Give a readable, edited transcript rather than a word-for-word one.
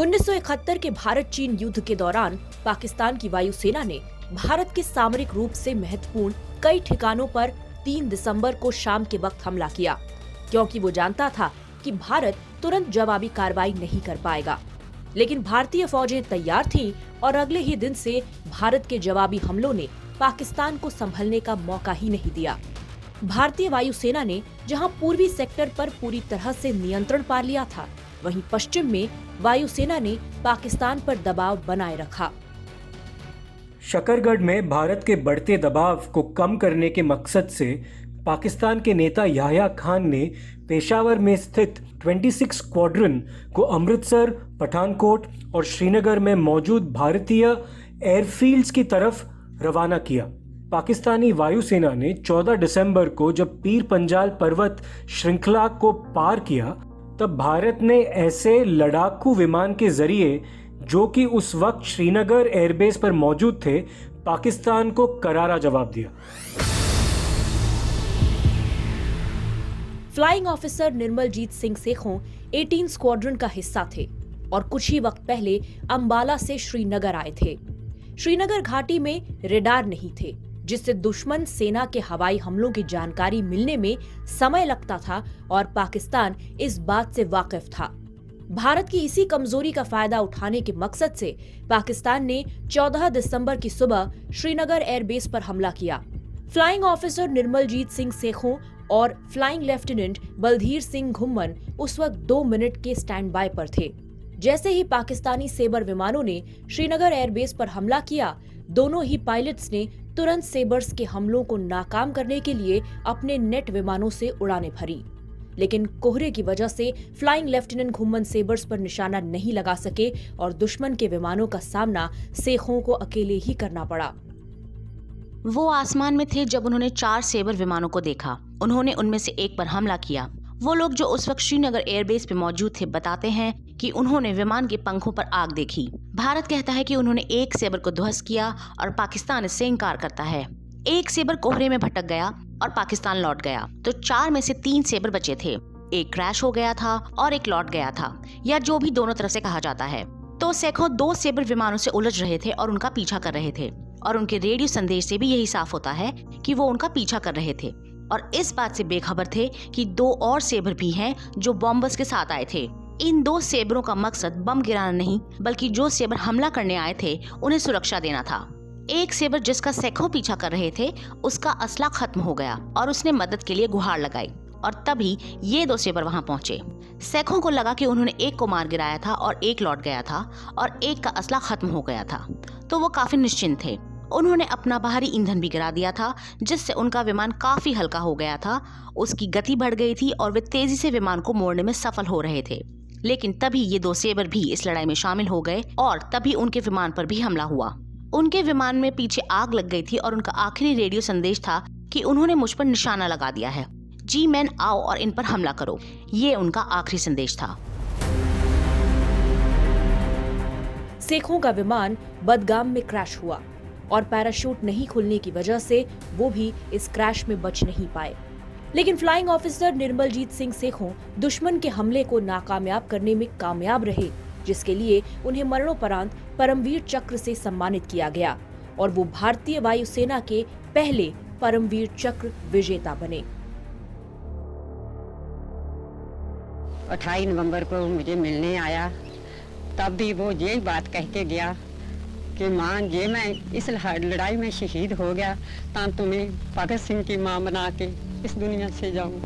1971 के भारत चीन युद्ध के दौरान पाकिस्तान की वायुसेना ने भारत के सामरिक रूप से महत्वपूर्ण कई ठिकानों पर 3 दिसंबर को शाम के वक्त हमला किया, क्योंकि वो जानता था कि भारत तुरंत जवाबी कार्रवाई नहीं कर पाएगा। लेकिन भारतीय फौजें तैयार थीं और अगले ही दिन से भारत के जवाबी हमलों ने पाकिस्तान को संभलने का मौका ही नहीं दिया। भारतीय वायुसेना ने जहां पूर्वी सेक्टर पर पूरी तरह से नियंत्रण पा लिया था, वहीं पश्चिम में वायुसेना ने पाकिस्तान पर दबाव बनाए रखा। शकरगढ़ में भारत के बढ़ते दबाव को कम करने के मकसद से पाकिस्तान के नेता याह्या खान ने पेशावर में स्थित 26 स्क्वाड्रन को अमृतसर, पठानकोट और श्रीनगर में मौजूद भारतीय एयरफील्ड्स की तरफ रवाना किया। पाकिस्तानी वायुसेना ने 14 दिसंबर को जब पीर पंजाल पर्वत श्रृंखला को पार किया, तब भारत ने ऐसे लड़ाकू विमान के जरिए, जो कि उस वक्त श्रीनगर एयरबेस पर मौजूद थे, पाकिस्तान को करारा जवाब दिया। Flying officer Nirmaljit Singh Sekhon 18 squadron का हिस्सा थे और कुछ ही वक्त पहले अंबाला से श्रीनगर आए थे। श्रीनगर घाटी में रेडार नहीं थे, जिससे दुश्मन सेना के हवाई हमलों की जानकारी मिलने में समय लगता था और पाकिस्तान इस बात से वाकिफ था। भारत की इसी कमजोरी का फायदा उठाने के मकसद से पाकिस्तान ने 14 दिसंबर की सुबह श्रीनगर एयरबेस पर हमला किया। फ्लाइंग ऑफिसर निर्मलजीत सिंह सेखों और फ्लाइंग लेफ्टिनेंट बलधीर सिंह घुम्मन उस वक्त 2 मिनट के स्टैंड बाय पर थे। जैसे ही पाकिस्तानी सेबर विमानों ने श्रीनगर एयरबेस पर हमला किया, दोनों ही पायलट्स ने तुरंत सेबर्स के हमलों को नाकाम करने के लिए अपने नेट विमानों से उड़ानें भरी। लेकिन कोहरे की वजह से फ्लाइंग लेफ्टिनेंट घुम्मन सेबर्स पर निशाना नहीं लगा सके और दुश्मन के विमानों का सामना सेखों को अकेले ही करना पड़ा। वो आसमान में थे जब उन्होंने 4 सेबर विमानों को देखा। उन्होंने उनमें से एक पर हमला किया। वो लोग जो उस वक्त श्रीनगर एयरबेस पे मौजूद थे बताते हैं कि उन्होंने विमान के पंखों पर आग देखी। भारत कहता है कि उन्होंने एक सेबर को ध्वस्त किया और पाकिस्तान इससे इनकार करता है। एक सेबर कोहरे में भटक गया और पाकिस्तान लौट गया, तो 4 में से 3 सेबर बचे थे। एक क्रैश हो गया था और एक लौट गया था, या जो भी दोनों तरफ से कहा जाता है। तो सेखों 2 सेबर विमानों से उलझ रहे थे और उनका पीछा कर रहे थे, और उनके रेडियो संदेश से भी यही साफ होता है कि वो उनका पीछा कर रहे थे और इस बात से बेखबर थे कि 2 और सेबर भी हैं जो बॉम्बर्स के साथ आए थे। इन 2 सेबरों का मकसद बम गिराना नहीं, बल्कि जो सेबर हमला करने आए थे उन्हें सुरक्षा देना था। एक सेबर जिसका सेखों पीछा कर रहे थे, उसका असला खत्म हो गया और उसने मदद के लिए गुहार लगाई, और तभी ये 2 सेबर वहां पहुंचे। सेखों को लगा कि उन्होंने एक को मार गिराया था और एक लौट गया था और एक का असला खत्म हो गया था, तो वो काफी निश्चिंत थे। उन्होंने अपना बाहरी ईंधन भी गिरा दिया था, जिससे उनका विमान काफी हल्का हो गया था। उसकी गति बढ़ गई थी और वे तेजी से विमान को मोड़ने में सफल हो रहे थे। लेकिन तभी ये 2 सेबर भी इस लड़ाई में शामिल हो गए और तभी उनके विमान पर भी हमला हुआ। उनके विमान में पीछे आग लग गई थी और उनका आखिरी रेडियो संदेश था कि उन्होंने मुझ पर निशाना लगा दिया है, जी मैन आओ और इन पर हमला करो। ये उनका आखिरी संदेश था। सेखों का विमान बदगाम में क्रैश हुआ और पैराशूट नहीं खुलने की वजह से वो भी इस क्रैश में बच नहीं पाए। लेकिन फ्लाइंग ऑफिसर निर्मलजीत सिंह सेखों दुश्मन के हमले को नाकामयाब करने में कामयाब रहे, जिसके लिए उन्हें मरणोपरांत परमवीर चक्र से सम्मानित किया गया और वो भारतीय वायुसेना के पहले परमवीर चक्र विजेता बने। 28 नवंबर को मुझे मिलने आया, तब भी वो यही बात कह के गया कि माँ, ये मैं इस लड़ाई में शहीद हो गया, तो तुम्हें भगत सिंह की माँ बना के इस दुनिया से जाऊँ।